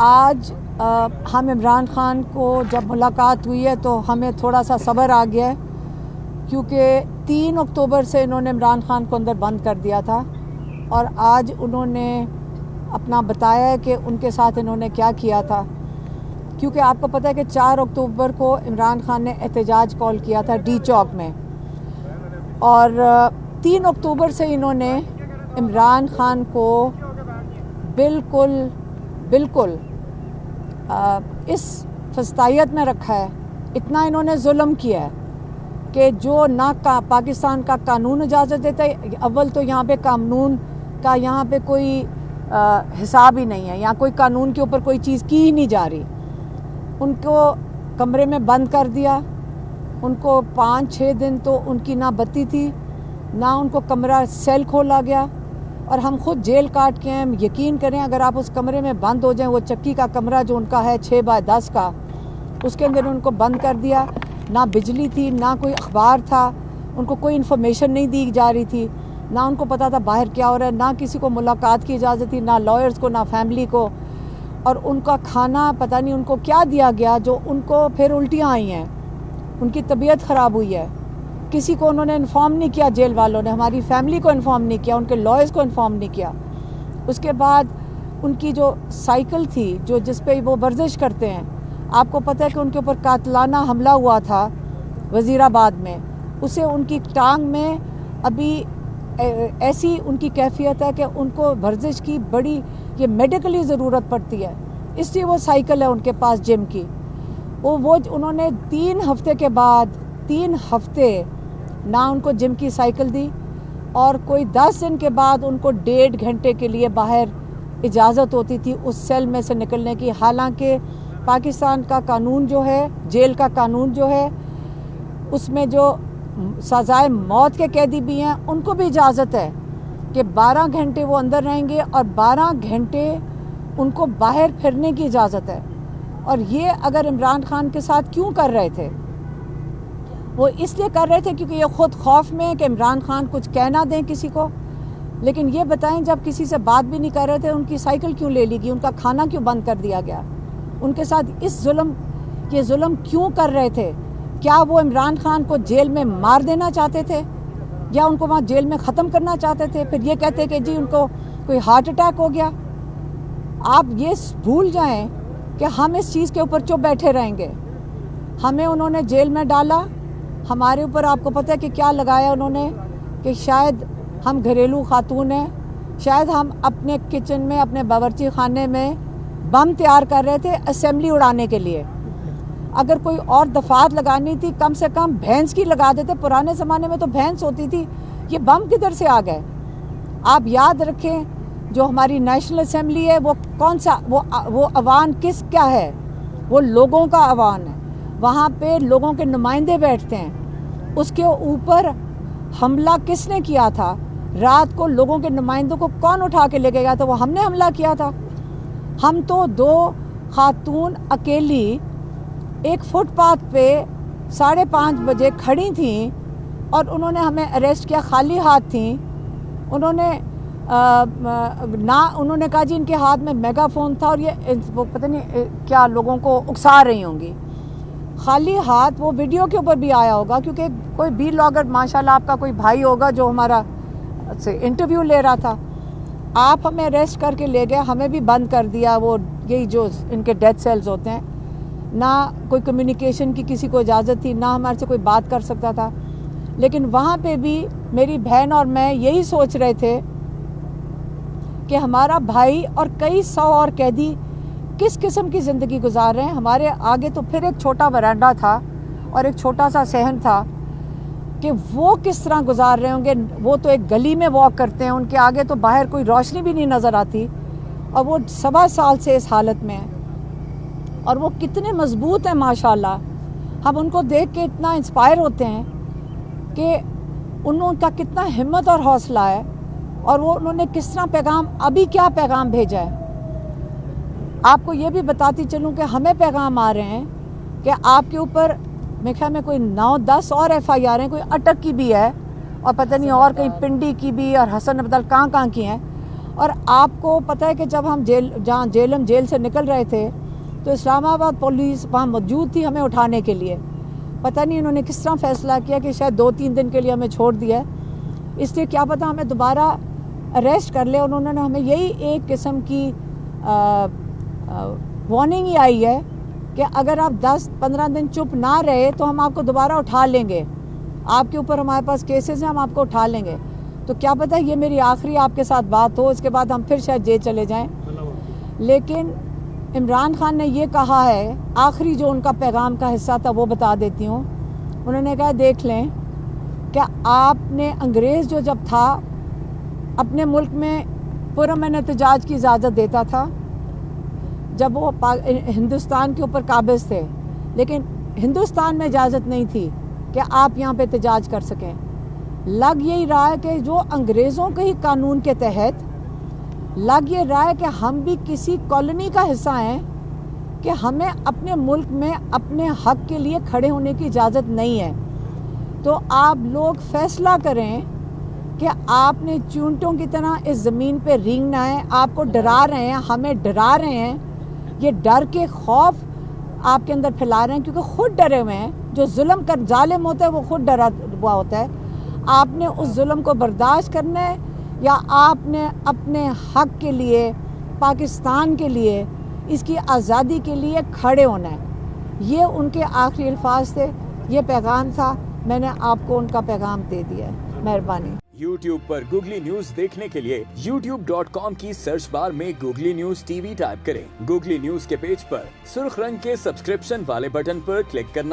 आज हम इमरान खान को जब मुलाकात हुई है तो हमें थोड़ा सा सब्र आ गया है, क्योंकि 3 अक्टूबर से इन्होंने इमरान खान को अंदर बंद कर दिया था और आज उन्होंने अपना बताया है कि उनके साथ इन्होंने क्या किया था। क्योंकि आपको पता है कि 4 अक्टूबर को इमरान खान ने एहतजाज कॉल किया था डी चौक में, और 3 अक्टूबर से इन्होंने इमरान खान को बिल्कुल इस फस्तायत में रखा है। इतना इन्होंने जुल्म किया है कि जो ना पाकिस्तान का कानून इजाज़त देता है। अव्वल तो यहाँ पे कानून का यहाँ पे कोई हिसाब ही नहीं है, यहाँ कोई कानून के ऊपर कोई चीज़ की ही नहीं जा रही। उनको कमरे में बंद कर दिया, उनको 5-6 दिन तो उनकी ना बत्ती थी, ना उनको कमरा सेल खोला गया। और हम खुद जेल काट के हैं, यकीन करें अगर आप उस कमरे में बंद हो जाएं, वो चक्की का कमरा जो उनका है 6x10 का, उसके अंदर उनको बंद कर दिया। ना बिजली थी, ना कोई अखबार था, उनको कोई इन्फॉर्मेशन नहीं दी जा रही थी, ना उनको पता था बाहर क्या हो रहा है, ना किसी को मुलाकात की इजाज़त थी, ना लॉयर्स को, ना फैमिली को। और उनका खाना पता नहीं उनको क्या दिया गया, जो उनको फिर उल्टियाँ आई हैं, उनकी तबीयत ख़राब हुई है। किसी को उन्होंने इन्फॉर्म नहीं किया, जेल वालों ने हमारी फैमिली को इन्फॉर्म नहीं किया, उनके लॉयर्स को इन्फॉर्म नहीं किया। उसके बाद उनकी जो साइकिल थी, जो जिस पे वो वर्जिश करते हैं, आपको पता है कि उनके ऊपर कातलाना हमला हुआ था वज़ीराबाद में। उसे उनकी टांग में अभी ऐसी उनकी कैफियत है कि उनको वर्जिश की बड़ी ये मेडिकली ज़रूरत पड़ती है, इसलिए वो साइकिल है उनके पास जिम की। वो उन्होंने 3 हफ्ते के बाद 3 हफ्ते ना उनको जिम की साइकिल दी, और कोई 10 दिन के बाद उनको 1.5 घंटे के लिए बाहर इजाज़त होती थी उस सेल में से निकलने की। हालांकि पाकिस्तान का कानून जो है, जेल का कानून जो है, उसमें जो सज़ाए मौत के कैदी भी हैं उनको भी इजाज़त है कि 12 घंटे वो अंदर रहेंगे और 12 घंटे उनको बाहर फिरने की इजाज़त है। और ये अगर इमरान खान के साथ क्यों कर रहे थे? वो इसलिए कर रहे थे क्योंकि ये खुद खौफ में है कि इमरान खान कुछ कह ना दें किसी को। लेकिन ये बताएं, जब किसी से बात भी नहीं कर रहे थे, उनकी साइकिल क्यों ले ली गई, उनका खाना क्यों बंद कर दिया गया, उनके साथ ये जुल्म क्यों कर रहे थे? क्या वो इमरान खान को जेल में मार देना चाहते थे, या उनको वहाँ जेल में ख़त्म करना चाहते थे? फिर ये कहते कि जी उनको कोई हार्ट अटैक हो गया। आप ये भूल जाएं कि हम इस चीज़ के ऊपर चुप बैठे रहेंगे। हमें उन्होंने जेल में डाला, हमारे ऊपर आपको पता है कि क्या लगाया उन्होंने, कि शायद हम घरेलू खातून हैं, शायद हम अपने किचन में, अपने बावर्ची खाने में बम तैयार कर रहे थे असेंबली उड़ाने के लिए। अगर कोई और दफात लगानी थी, कम से कम भैंस की लगा देते। पुराने ज़माने में तो भैंस होती थी, ये बम किधर से आ गए? आप याद रखें, जो हमारी नेशनल असेंबली है वो कौन सा, वो अवान क्या है? वो लोगों का अवान है, वहाँ पे लोगों के नुमाइंदे बैठते हैं। उसके ऊपर हमला किसने किया था? रात को लोगों के नुमाइंदों को कौन उठा के ले गया था? वो हमने हमला किया था। हम तो 2 खातून अकेली एक फुटपाथ पे 5:30 बजे खड़ी थीं और उन्होंने हमें अरेस्ट किया, खाली हाथ थीं। उन्होंने कहा जी इनके हाथ में मेगाफोन था, और ये वो पता नहीं क्या लोगों को उकसा रही होंगी। खाली हाथ, वो वीडियो के ऊपर भी आया होगा, क्योंकि कोई बी लॉगर माशाल्लाह आपका कोई भाई होगा जो हमारा से इंटरव्यू ले रहा था। आप हमें अरेस्ट करके ले गए, हमें भी बंद कर दिया। वो यही जो इनके डेथ सेल्स होते हैं, ना कोई कम्युनिकेशन की किसी को इजाज़त थी, ना हमारे से कोई बात कर सकता था। लेकिन वहाँ पे भी मेरी बहन और मैं यही सोच रहे थे कि हमारा भाई और कई 100 और कैदी किस किस्म की ज़िंदगी गुजार रहे हैं। हमारे आगे तो फिर एक छोटा वरांडा था और एक छोटा सा सहन था, कि वो किस तरह गुजार रहे होंगे। वो तो एक गली में वॉक करते हैं, उनके आगे तो बाहर कोई रोशनी भी नहीं नज़र आती, और वो 1.25 साल से इस हालत में है। और वो कितने मजबूत हैं माशाल्लाह। हम उनको देख के इतना इंस्पायर होते हैं कि उनका कितना हिम्मत और हौसला है, और वो उन्होंने किस तरह पैगाम, अभी क्या पैगाम भेजा है। आपको ये भी बताती चलूँ कि हमें पैगाम आ रहे हैं कि आपके ऊपर मेरे ख्याल में कोई 9-10 और FIR हैं, कोई अटक की भी है, और पता नहीं और कहीं पिंडी की भी, और हसन अब्दुल कहाँ की हैं। और आपको पता है कि जब हम जेल से निकल रहे थे तो इस्लामाबाद पुलिस वहाँ मौजूद थी हमें उठाने के लिए। पता नहीं इन्होंने किस तरह फैसला किया कि शायद 2-3 दिन के लिए हमें छोड़ दिया है, इसलिए क्या पता हमें दोबारा अरेस्ट कर ले। उन्होंने हमें यही एक किस्म की वार्निंग ही आई है कि अगर आप 10-15 दिन चुप ना रहे तो हम आपको दोबारा उठा लेंगे, आपके ऊपर हमारे पास केसेस हैं, हम आपको उठा लेंगे। तो क्या पता ये मेरी आखिरी आपके साथ बात हो, इसके बाद हम फिर शायद जेल चले जाएं। लेकिन इमरान खान ने ये कहा है, आखिरी जो उनका पैगाम का हिस्सा था वो बता देती हूँ। उन्होंने कहा देख लें क्या आपने अंग्रेज़ जो जब था अपने मुल्क में पुरअमन एहतजाज की इजाज़त देता था जब वो हिंदुस्तान के ऊपर काबिज थे, लेकिन हिंदुस्तान में इजाज़त नहीं थी कि आप यहाँ पे एहतजाज कर सकें। लग यही रहा है कि जो अंग्रेज़ों के ही कानून के तहत लग ये रहा है कि हम भी किसी कॉलोनी का हिस्सा हैं कि हमें अपने मुल्क में अपने हक के लिए खड़े होने की इजाज़त नहीं है। तो आप लोग फैसला करें कि आपने चूंटों की तरह इस ज़मीन पे रेंगना है। आपको डरा रहे हैं, हमें डरा रहे हैं, ये डर के खौफ आपके अंदर फैला रहे हैं क्योंकि खुद डरे हुए हैं। जो जुल्म कर जालिम होता है वो खुद डरा हुआ होता है। आपने उस जुल्म को बर्दाश्त करना है या आपने अपने हक के लिए, पाकिस्तान के लिए, इसकी आज़ादी के लिए खड़े होना है। ये उनके आखिरी अल्फाज थे, ये पैगाम था, मैंने आपको उनका पैगाम दे दिया है। मेहरबानी। YouTube पर गूगली न्यूज देखने के लिए youtube.com की सर्च बार में गूगली न्यूज TV टाइप करें। गूगली न्यूज के पेज पर सुर्ख रंग के सब्सक्रिप्शन वाले बटन पर क्लिक करना